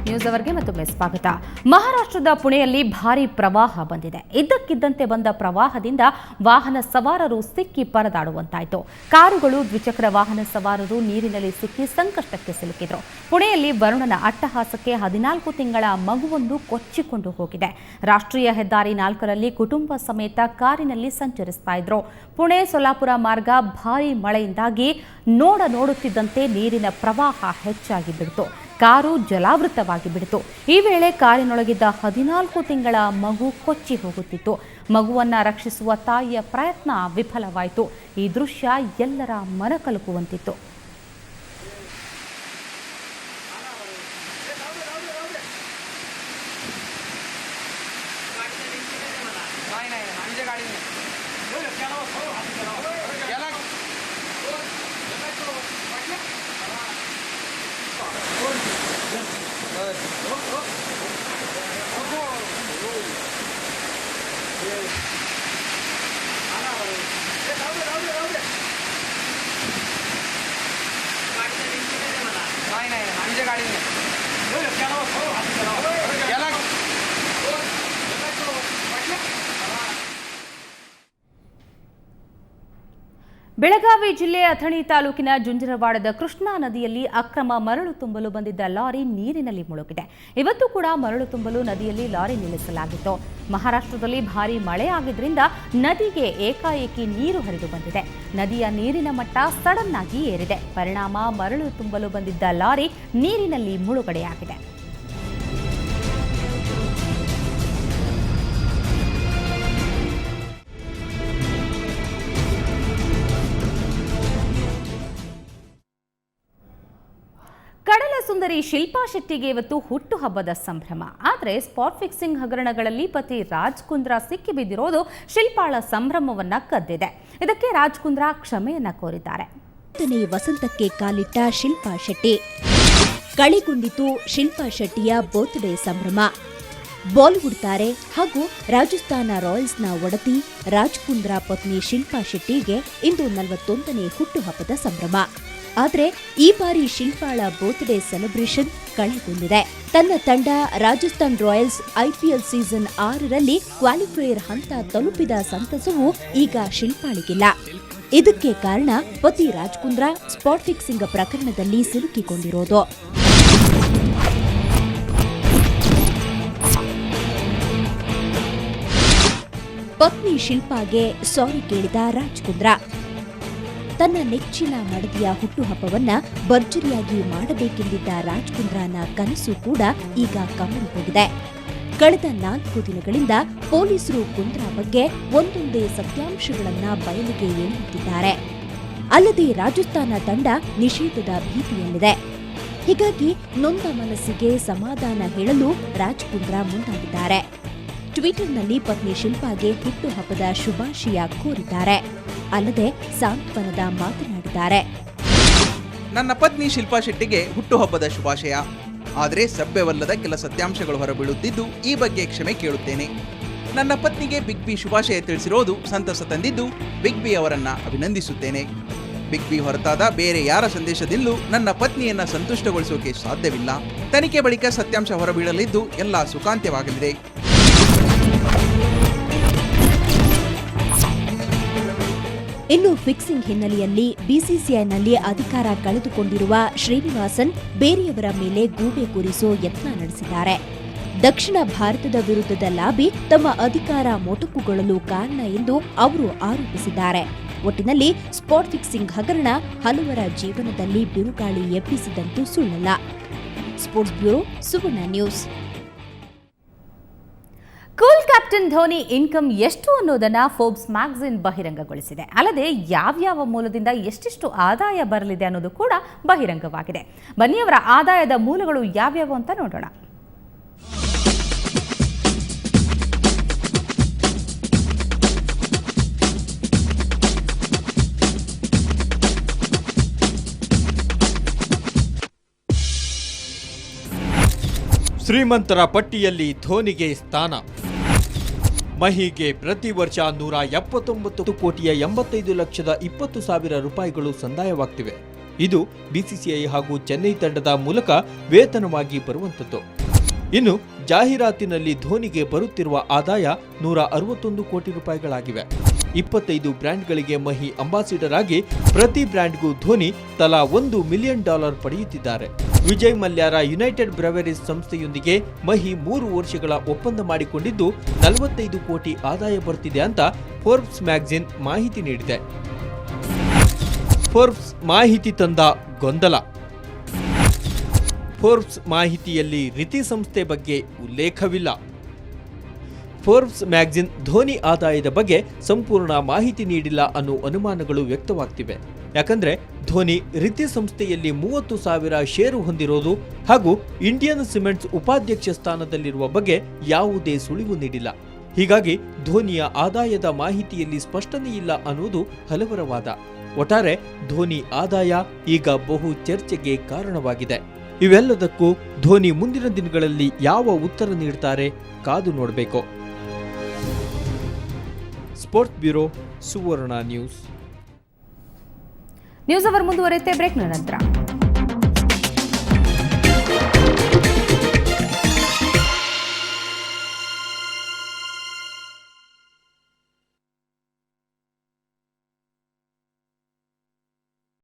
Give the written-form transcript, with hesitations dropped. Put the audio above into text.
News ಅವರಿಗೆ ಮತ್ತೊಮ್ಮೆ ಸ್ವಾಗತ. ಮಹಾರಾಷ್ಟ್ರದ ಪುಣೆಯಲ್ಲಿ ಭಾರೀ ಪ್ರವಾಹ ಬಂದಿದೆ. ಇದ್ದಕ್ಕಿದ್ದಂತೆ ಬಂದ ಪ್ರವಾಹದಿಂದ ವಾಹನ ಸವಾರರು ಸಿಕ್ಕಿ ಪರದಾಡುವಂತಾಯಿತು. ಕಾರುಗಳು, ದ್ವಿಚಕ್ರ ವಾಹನ ಸವಾರರು ನೀರಿನಲ್ಲಿ ಸಿಕ್ಕಿ ಸಂಕಷ್ಟಕ್ಕೆ ಸಿಲುಕಿದ್ರು. ಪುಣೆಯಲ್ಲಿ ವರುಣನ ಅಟ್ಟಹಾಸಕ್ಕೆ 14 ತಿಂಗಳ ಮಗುವೊಂದು ಕೊಚ್ಚಿಕೊಂಡು ಹೋಗಿದೆ. ರಾಷ್ಟ್ರೀಯ ಹೆದ್ದಾರಿ 4ರಲ್ಲಿ ಕುಟುಂಬ ಸಮೇತ ಕಾರಿನಲ್ಲಿ ಸಂಚರಿಸ್ತಾ ಇದ್ರು. ಪುಣೆ ಸೊಲ್ಲಾಪುರ ಮಾರ್ಗ ಭಾರೀ ಮಳೆಯಿಂದಾಗಿ ನೋಡುತ್ತಿದ್ದಂತೆ ನೀರಿನ ಪ್ರವಾಹ ಹೆಚ್ಚಾಗಿ ಬಿಡ್ತು. ಕಾರು ಜಲಾವೃತವಾಗಿ ಬಿಡಿತು. ಈ ವೇಳೆ ಕಾರಿನೊಳಗಿದ್ದ 14 ತಿಂಗಳ ಮಗು ಕೊಚ್ಚಿ ಹೋಗುತ್ತಿತ್ತು. ಮಗುವನ್ನ ರಕ್ಷಿಸುವ ತಾಯಿಯ ಪ್ರಯತ್ನ ವಿಫಲವಾಯಿತು. ಈ ದೃಶ್ಯ ಎಲ್ಲರ ಮನಕಲುಕುವಂತಿತ್ತು. ಬೆಳಗಾವಿ ಜಿಲ್ಲೆ ಅಥಣಿ ತಾಲೂಕಿನ ಜುಂಜರವಾಡದ ಕೃಷ್ಣಾ ನದಿಯಲ್ಲಿ ಅಕ್ರಮ ಮರಳು ತುಂಬಲು ಬಂದಿದ್ದ ಲಾರಿ ನೀರಿನಲ್ಲಿ ಮುಳುಗಿದೆ. ಇವತ್ತು ಕೂಡ ಮರಳು ತುಂಬಲು ನದಿಯಲ್ಲಿ ಲಾರಿ ನಿಲ್ಲಿಸಲಾಗಿತ್ತು. ಮಹಾರಾಷ್ಟ್ರದಲ್ಲಿ ಭಾರೀ ಮಳೆ ಆಗಿದ್ದರಿಂದ ನದಿಗೆ ಏಕಾಏಕಿ ನೀರು ಹರಿದು ಬಂದಿದೆ. ನದಿಯ ನೀರಿನ ಮಟ್ಟ ಸಡನ್ ಆಗಿ ಏರಿದೆ. ಪರಿಣಾಮ ಮರಳು ತುಂಬಲು ಬಂದಿದ್ದ ಲಾರಿ ನೀರಿನಲ್ಲಿ ಮುಳುಗಡೆಯಾಗಿದೆ. ಕಡಲ ಸುಂದರಿ ಶಿಲ್ಪಾ ಶೆಟ್ಟಿಗೆ ಇವತ್ತು ಹುಟ್ಟುಹಬ್ಬದ ಸಂಭ್ರಮ. ಆದರೆ ಸ್ಪಾಟ್ ಫಿಕ್ಸಿಂಗ್ ಹಗರಣಗಳಲ್ಲಿ ಪತಿ ರಾಜ್ ಕುಂದ್ರಾ ಸಿಕ್ಕಿಬಿದ್ದಿರೋದು ಶಿಲ್ಪಾಳ ಸಂಭ್ರಮವನ್ನ ಕದ್ದಿದೆ. ಇದಕ್ಕೆ ರಾಜ್ ಕುಂದ್ರಾ ಕ್ಷಮೆಯನ್ನ ಕೋರಿದ್ದಾರೆ. ವಸಂತಕ್ಕೆ ಕಾಲಿಟ್ಟ ಶಿಲ್ಪಾ ಶೆಟ್ಟಿ ಕಳೆಗುಂದಿತು ಶಿಲ್ಪಾ ಶೆಟ್ಟಿಯ ಬರ್ತ್ಡೇ ಸಂಭ್ರಮ. ಬಾಲಿವುಡ್ ತಾರೆ ಹಾಗೂ ರಾಜಸ್ಥಾನ ರಾಯಲ್ಸ್ನ ಒಡತಿ ರಾಜ್ ಕುಂದ್ರಾ ಪತ್ನಿ ಶಿಲ್ಪಾ ಶೆಟ್ಟಿಗೆ ಇಂದು 41ನೇ ಹುಟ್ಟುಹಬ್ಬದ ಸಂಭ್ರಮ. ಆದರೆ ಈ ಬಾರಿ ಶಿಲ್ಪಾಳ ಬರ್ತ್ಡೇ ಸೆಲೆಬ್ರೇಷನ್ ಕಳೆಗುಂದಿದೆ. ತನ್ನ ತಂಡ ರಾಜಸ್ಥಾನ್ ರಾಯಲ್ಸ್ IPL ಸೀಸನ್ 6ರಲ್ಲಿ ಕ್ವಾಲಿಫೈಯರ್ ಹಂತ ತಲುಪಿದ ಸಂತಸವೂ ಈಗ ಶಿಲ್ಪಾಳಿಗಿಲ್ಲ. ಇದಕ್ಕೆ ಕಾರಣ ಪತಿ ರಾಜ್ ಕುಂದ್ರಾ ಸ್ಪಾಟ್ ಫಿಕ್ಸಿಂಗ್ ಪ್ರಕರಣದಲ್ಲಿ ಸಿಲುಕಿಕೊಂಡಿರೋದು. ಪತ್ನಿ ಶಿಲ್ಪಾಗೆ ಸಾರಿ ಕೇಳಿದ ರಾಜ್ ಕುಂದ್ರಾ ತನ್ನ ನೆಚ್ಚಿನ ಮಡದಿಯ ಹುಟ್ಟುಹಬ್ಬವನ್ನ ಭರ್ಜರಿಯಾಗಿ ಮಾಡಬೇಕೆಂದಿದ್ದ ರಾಜ್ ಕುಂದ್ರಾನ ಕನಸು ಕೂಡ ಈಗ ಕಮರಿ ಹೋಗಿದೆ. ಕಳೆದ 4 ದಿನಗಳಿಂದ ಪೊಲೀಸರು ಕುಂದ್ರಾ ಬಗ್ಗೆ ಒಂದೊಂದೇ ಸತ್ಯಾಂಶಗಳನ್ನ ಬಯಲಿಗೆ ಎಳೆಯುತ್ತಿದ್ದಾರೆ. ಅಲ್ಲದೆ ರಾಜಸ್ಥಾನ ತಂಡ ನಿಷೇಧದ ಭೀತಿಯಲ್ಲಿದೆ. ಹೀಗಾಗಿ ನೊಂದ ಮನಸ್ಸಿಗೆ ಸಮಾಧಾನ ಹೇಳಲು ರಾಜ್ ಕುಂದ್ರಾ ಮುಂದಾಗಿದ್ದಾರೆ. ಟ್ವಿಟರ್ನಲ್ಲಿ ಪತ್ನಿ ಶಿಲ್ಪಾಗೆ ಹುಟ್ಟುಹಬ್ಬದ ಶುಭಾಶಯ ಕೋರಿದ್ದಾರೆ. ಅಲ್ಲದೆ ಸಾಂತ್ವನದ ಮಾತನಾಡಿದ್ದಾರೆ. ನನ್ನ ಪತ್ನಿ ಶಿಲ್ಪಾ ಶೆಟ್ಟಿಗೆ ಹುಟ್ಟುಹಬ್ಬದ ಶುಭಾಶಯ. ಆದರೆ ಸಭ್ಯವಲ್ಲದ ಕೆಲ ಸತ್ಯಾಂಶಗಳು ಹೊರಬೀಳುತ್ತಿದ್ದು ಈ ಬಗ್ಗೆ ಕ್ಷಮೆ ಕೇಳುತ್ತೇನೆ. ನನ್ನ ಪತ್ನಿಗೆ ಬಿಗ್ ಬಿ ಶುಭಾಶಯ ತಿಳಿಸಿರೋದು ಸಂತಸ ತಂದಿದ್ದು ಬಿಗ್ ಬಿ ಅವರನ್ನ ಅಭಿನಂದಿಸುತ್ತೇನೆ. ಬಿಗ್ ಬಿ ಹೊರತಾದ ಬೇರೆ ಯಾರ ಸಂದೇಶದಿಂದಲೂ ನನ್ನ ಪತ್ನಿಯನ್ನ ಸಂತುಷ್ಟಗೊಳಿಸೋಕೆ ಸಾಧ್ಯವಿಲ್ಲ. ತನಿಖೆ ಬಳಿಕ ಸತ್ಯಾಂಶ ಹೊರಬೀಳಲಿದ್ದು ಎಲ್ಲ ಸುಖಾಂತ್ಯವಾಗಲಿದೆ. ಇನ್ನು ಫಿಕ್ಸಿಂಗ್ ಹಿನ್ನೆಲೆಯಲ್ಲಿ ಬಿಸಿಸಿಐನಲ್ಲಿ ಅಧಿಕಾರ ಕಳೆದುಕೊಂಡಿರುವ ಶ್ರೀನಿವಾಸನ್ ಬೇರೆಯವರ ಮೇಲೆ ಗೂಬೆ ಕೂರಿಸೋ ಯತ್ನ ನಡೆಸಿದ್ದಾರೆ. ದಕ್ಷಿಣ ಭಾರತದ ವಿರುದ್ಧದ ಲಾಬಿ ತಮ್ಮ ಅಧಿಕಾರ ಮೊಟಕುಗೊಳ್ಳಲು ಕಾರಣ ಎಂದು ಅವರು ಆರೋಪಿಸಿದ್ದಾರೆ. ಒಟ್ಟಿನಲ್ಲಿ ಸ್ಪಾಟ್ ಫಿಕ್ಸಿಂಗ್ ಹಗರಣ ಹಲವರ ಜೀವನದಲ್ಲಿ ಬಿರುಗಾಳಿ ಎಬ್ಬಿಸಿದಂತೂ ಸುಳ್ಳಲ್ಲ. Sports bureau, Suvarna News. Cool captain Dhoni income ಎಷ್ಟು ಅನ್ನೋದನ್ನ ಫೋರ್ಬ್ಸ್ ಮ್ಯಾಗಜಿನ್ ಬಹಿರಂಗಗೊಳಿಸಿದೆ. ಅಲ್ಲದೆ ಯಾವ್ಯಾವ ಮೂಲದಿಂದ ಎಷ್ಟೆಷ್ಟು ಆದಾಯ ಬರಲಿದೆ ಅನ್ನೋದು ಕೂಡ ಬಹಿರಂಗವಾಗಿದೆ. ಬನ್ನಿ ಅವರ ಆದಾಯದ ಮೂಲಗಳು ಯಾವ್ಯಾವು ಅಂತ ನೋಡೋಣ. ಶ್ರೀಮಂತರ ಪಟ್ಟಿಯಲ್ಲಿ ಧೋನಿಗೆ ಸ್ಥಾನ. ಮಹಿಗೆ ಪ್ರತಿ ವರ್ಷ 179 ಕೋಟಿಯ 85 ಲಕ್ಷದ 20 ಸಾವಿರ ರೂಪಾಯಿಗಳು ಸಂದಾಯವಾಗ್ತಿವೆ. ಇದು ಬಿಸಿಸಿಐ ಹಾಗೂ ಚೆನ್ನೈ ತಂಡದ ಮೂಲಕ ವೇತನವಾಗಿ ಬರುವಂಥದ್ದು. ಇನ್ನು ಜಾಹೀರಾತಿನಲ್ಲಿ ಧೋನಿಗೆ ಬರುತ್ತಿರುವ ಆದಾಯ 161 ಕೋಟಿ ರೂಪಾಯಿಗಳಾಗಿವೆ. 25 ಬ್ರ್ಯಾಂಡ್ಗಳಿಗೆ ಮಹಿ ಅಂಬಾಸಿಡರ್ ಆಗಿ ಪ್ರತಿ ಬ್ರ್ಯಾಂಡ್ಗೂ ಧೋನಿ ತಲಾ $1 ಮಿಲಿಯನ್ ಪಡೆಯುತ್ತಿದ್ದಾರೆ. ವಿಜಯ್ ಮಲ್ಯಾರ ಯುನೈಟೆಡ್ ಬ್ರೆವರೀಸ್ ಸಂಸ್ಥೆಯೊಂದಿಗೆ ಮಹಿ 3 ವರ್ಷಗಳ ಒಪ್ಪಂದ ಮಾಡಿಕೊಂಡಿದ್ದು 45 ಕೋಟಿ ಆದಾಯ ಬರ್ತಿದೆ ಅಂತ ಫೋರ್ಬ್ಸ್ ಮ್ಯಾಗಜಿನ್ ಮಾಹಿತಿ ನೀಡಿದೆ. ಫೋರ್ಬ್ಸ್ ಮಾಹಿತಿ ತಂದ ಗೊಂದಲ. ಫೋರ್ಬ್ಸ್ ಮಾಹಿತಿಯಲ್ಲಿ ರಿತಿ ಸಂಸ್ಥೆ ಬಗ್ಗೆ ಉಲ್ಲೇಖವಿಲ್ಲ. ಫೋರ್ಬ್ಸ್ ಮ್ಯಾಗಜಿನ್ ಧೋನಿ ಆದಾಯದ ಬಗ್ಗೆ ಸಂಪೂರ್ಣ ಮಾಹಿತಿ ನೀಡಿಲ್ಲ ಅನ್ನೋ ಅನುಮಾನಗಳು ವ್ಯಕ್ತವಾಗ್ತಿವೆ. ಯಾಕಂದ್ರೆ ಧೋನಿ ರಿತಿ ಸಂಸ್ಥೆಯಲ್ಲಿ 30,000 ಷೇರು ಹೊಂದಿರೋದು ಹಾಗೂ ಇಂಡಿಯನ್ ಸಿಮೆಂಟ್ಸ್ ಉಪಾಧ್ಯಕ್ಷ ಸ್ಥಾನದಲ್ಲಿರುವ ಬಗ್ಗೆ ಯಾವುದೇ ಸುಳಿವು ನೀಡಿಲ್ಲ. ಹೀಗಾಗಿ ಧೋನಿಯ ಆದಾಯದ ಮಾಹಿತಿಯಲ್ಲಿ ಸ್ಪಷ್ಟನೆ ಇಲ್ಲ ಅನ್ನುವುದು ಹಲವರ ವಾದ. ಒಟ್ಟಾರೆ ಧೋನಿ ಆದಾಯ ಈಗ ಬಹು ಚರ್ಚೆಗೆ ಕಾರಣವಾಗಿದೆ. ಇವೆಲ್ಲದಕ್ಕೂ ಧೋನಿ ಮುಂದಿನ ದಿನಗಳಲ್ಲಿ ಯಾವ ಉತ್ತರ ನೀಡ್ತಾರೆ ಕಾದು ನೋಡಬೇಕು. Sports bureau, Suvarna news. News hour ಮುಂದುವರೆಯುತ್ತೆ ಬ್ರೇಕ್ನ ನಂತರ.